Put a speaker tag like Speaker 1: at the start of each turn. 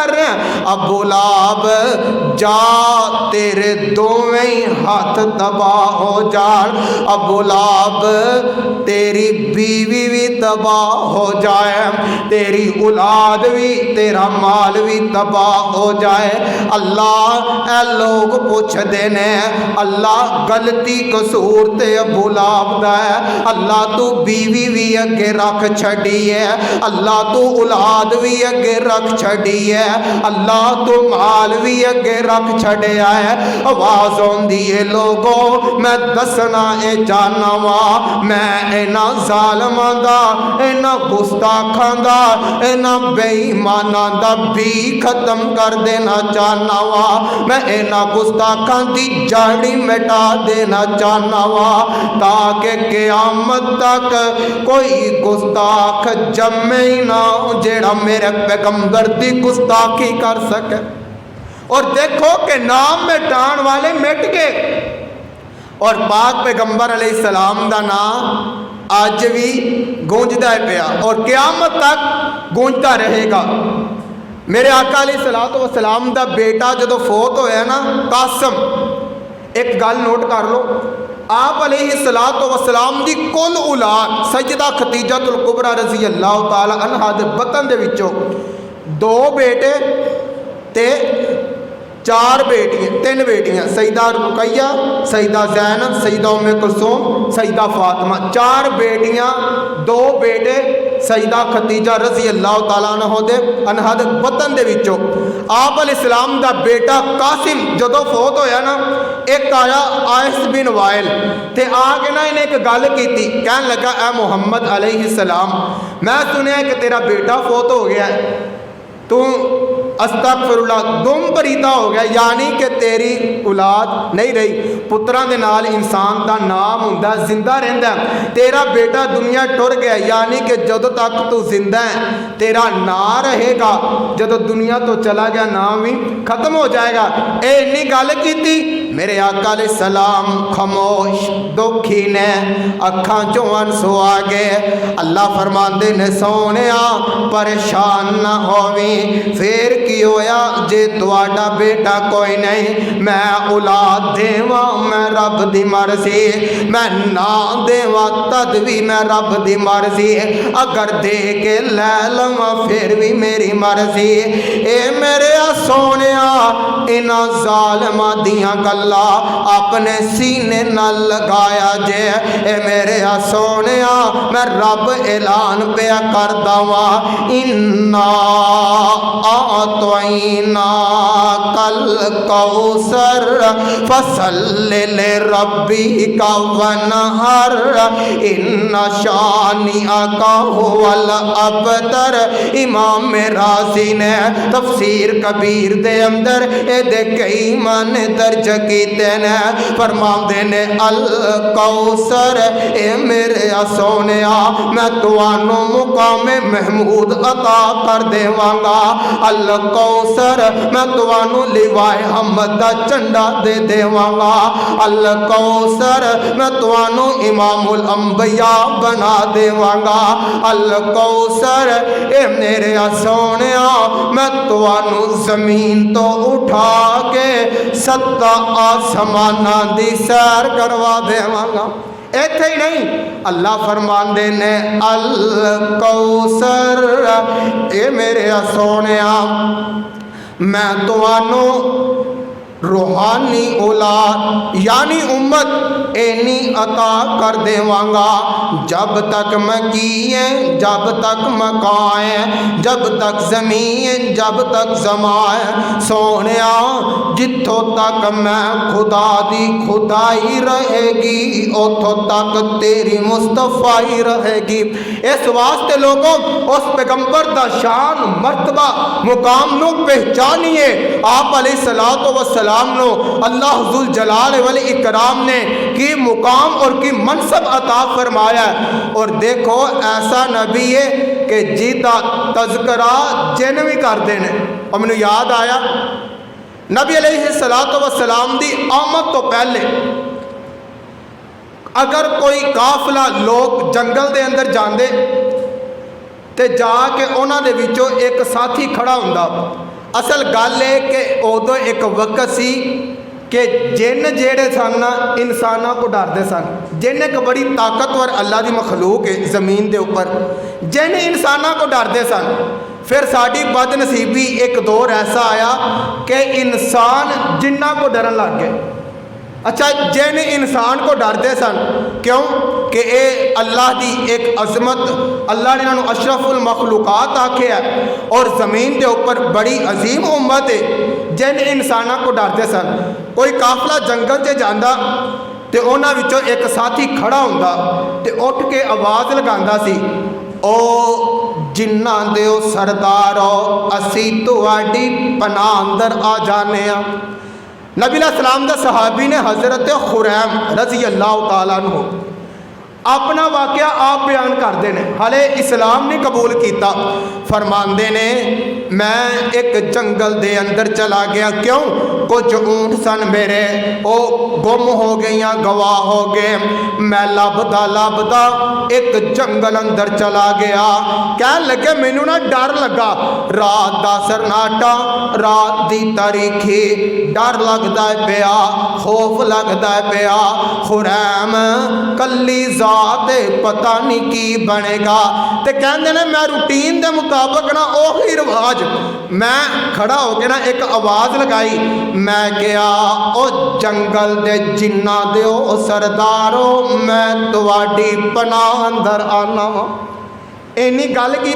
Speaker 1: कर रहे हैं। अबू लहब जा तेरे दोवें ही हाथ तबाह हो जान, अबू लहब तेरी बीवी भी तबाह हो जाए, तेरी औलाद भी तेरा माल भी तबाह हो जाए। अल्लाह ए लोग पूछते ने अल्लाह गलती कसूर ते अबू लहब दा है, अल्लाह तू बीवी भी अगे रख छड़ी है, अल्लाह तू औलाद भी अगे रख छड़ी है, अल्लाह तू माल भी अगे रख छड़िया है। आवाज आउंदी है लोगों मैं दसना ए चाहना वा, मैं इन्हां जालमां दा, इन्हां गुस्ताखां दा, इन्हां बेईमानां दा भी खत्म कर देना चाहना वा, मैं इन्हां गुस्ताखां दी जड़ी मिटा देना चाहना वा, ताकि क़यामत तक कोई गुस्ताख जमे ही ना जेड़ा मेरे पैगंबर दी गुस्ताखी कर सके। और देखो कि नाम मिटाण वाले मिट गए और पाक पैगंबर अलैहिस्सलाम दा नाम अज भी गूंजदा है पिया और क़यामत तक गूंजता रहेगा। मेरे आका अलैहिस्सलातु वस्सलाम दा बेटा जदों फोत होया ना कासम, एक गल नोट कर लो, आप अलैहिस्सलातु वस्सलाम दी कुल औलाद सैयदा खदीजतुल कुबरा रज़ी अल्लाह तआला अन्हा दे बतन दे विचों 2 बेटे ते 4 बेटियां, 3 बेटियां, सईदा रुकैया, सईदा ज़ैनब, सईदा उम्मे कुलसूम, सईदा फातिमा, 4 बेटियां 2 बेटे सईदा खदीजा रज़ी अल्लाह तआला अन्हा दे वतन दे विचों आप अलैहिस्सलाम दा बेटा कासिम जदों फोत होया ना, एक आया आयस बिन वाइल ते आके ना इन्हें एक गल की, कहन लगा ए मुहम्मद अलैहिस्सलाम मैं सुनिया कि तेरा बेटा फोत हो गया है, तू अस्तगफिरुल्लाह दुम परीदा हो गया, यानी कि तेरी औलाद नहीं रही। पुत्रां दे नाल इंसान दा नाम हुंदा जिंदा रहिंदा, तेरा बेटा दुनिया टुर गया, यानी कि जदों तक तू जिंदा है तेरा नाम रहेगा, जदों दुनिया तो चला गया नाम भी खत्म हो जाएगा। ए इन्नी गल कीती, मेरे आका अलैहिस्सलाम खामोश दुखी ने अखां चों आंसू आ गए। अल्लाह फरमांदे ने सोनिया परेशान ना होवी, फिर की होया जे तुहाडा बेटा कोई नहीं, मैं औलाद देवा मैं रब दी मर्जी, मैं ना देवा तद भी मैं रब दी मर्जी, अगर दे के लै लवां फिर भी मेरी मर्जी। ए मेरे सोनिया इन्हां जालिमां दियां गल्लां अपने सीने नाल लगाया जे, ए मेरे सोनिया मैं रब ऐलान पिया करदा वा, इन्ना आतैना कल कौसर फसल्लि लिरब्बिका वनहर, इन्ना शानिअका हुवल अबतर। इमाम राज़ी ने तफसीर कबीर दे अंदर ए कई मान दर्ज कीते ने, फरमांदे ने अल कौसर ए मेरे सोनिया मैं तुहानू मुकामे महमूद अता कर देवांगा, अल कौसर मैं तुहानू लिवाए हम्मद दा झंडा दे देवांगा, अल कौसर मैं तुहानू इमामुल अंबिया बना देवांगा, अल कौसर ए मेरे सोनिया मैं तुहानू जमीन तो उठा के 7 आसमानां दी सैर करवा देवांगा। इत्थे ही नहीं अल्लाह फरमांदे ने अल कौसर ए मेरे सोनिया मैं तुहानू रूहानी औलाद यानी उम्मत एनी अता कर देवांगा, जब तक मकीए जब तक मकाए जब तक ज़मीन जब तक जमाए, सोनिया जिथों तक मैं खुदा दी खुदाई रहेगी उथों तक तेरी मुस्तफाई रहेगी। इस वास्ते लोगों उस पैगंबर दा शान मर्तबा मुकाम नू पहचानिए। आप अलैहिस्सलातु वस्सलाम नो अल्लाह जुल जलाल वल इकराम ने की मुकाम और की मनसब अता फरमाया। और देखो ऐसा नबी है कि जिदा तज़करा जिन भी करते हैं। और मैनू याद आया नबी अलैहिस्सलातु वस्सलाम दी आमद तो पहले अगर कोई काफिला लोग जंगल दे अंदर जाते तो जाके उन्होंने विचों एक साथी खड़ा हुंदा, असल गल है कि उदों एक वक्त सी कि जिन जेड़े सन ना इंसानों को डरते सन। जिन एक बड़ी ताकतवर अल्लाह की मखलूक है ज़मीन के उपर, जिन इंसानों को डरते सन। फिर साड़ी बदनसीबी एक दौर ऐसा आया कि इंसान जिन्ना को डरन लग गए। अच्छा, जिन इंसान को डरते सन, क्यों कि ये अल्लाह की एक अजमत, अल्लाह ने इन्होंने अशरफुल मखलूकात आखे है और ज़मीन के उपर बड़ी अजीम उम्मत है। जिन इंसानों को डरते सन, कोई काफला जंगल से जाता तो उन्हां विचों एक साथी खड़ा हुंदा ते उठ के आवाज़ लगांदा सी, ओ जिन्ना दे सरदारो असी तुहाडी पनाह अंदर आ जाने आ। नबी अलैहिस्सलाम दे सहाबी ने हज़रत खुरैम रज़ी अल्लाह तआला अन्हु अपना वाक़या आप बयान करते हैं, हाले इस्लाम नहीं कबूल किया। फरमाते ने मैं एक जंगल दे अंदर चला गया, क्यों कुछ ऊँट सन मेरे वो गुम हो गई, गवाह हो गए। मैं लभदा लभदा एक जंगल अंदर चला गया, कह लगे मैनू ना डर लगा, रात का सरनाटा, रात की तारीखी, डर लगता है पिया, खौफ लगता है पिया। खुरैम कली पता नहीं की बनेगा। तो कहते ने मैं रूटीन के मुताबिक ना उही रिवाज, मैं खड़ा हो के ना एक आवाज़ लगाई, मैं क्या ओ जंगल दे जिन्ना दे ओ सरदारो मैं तुहाडी पनाह अंदर आना वा। इन्नी गल की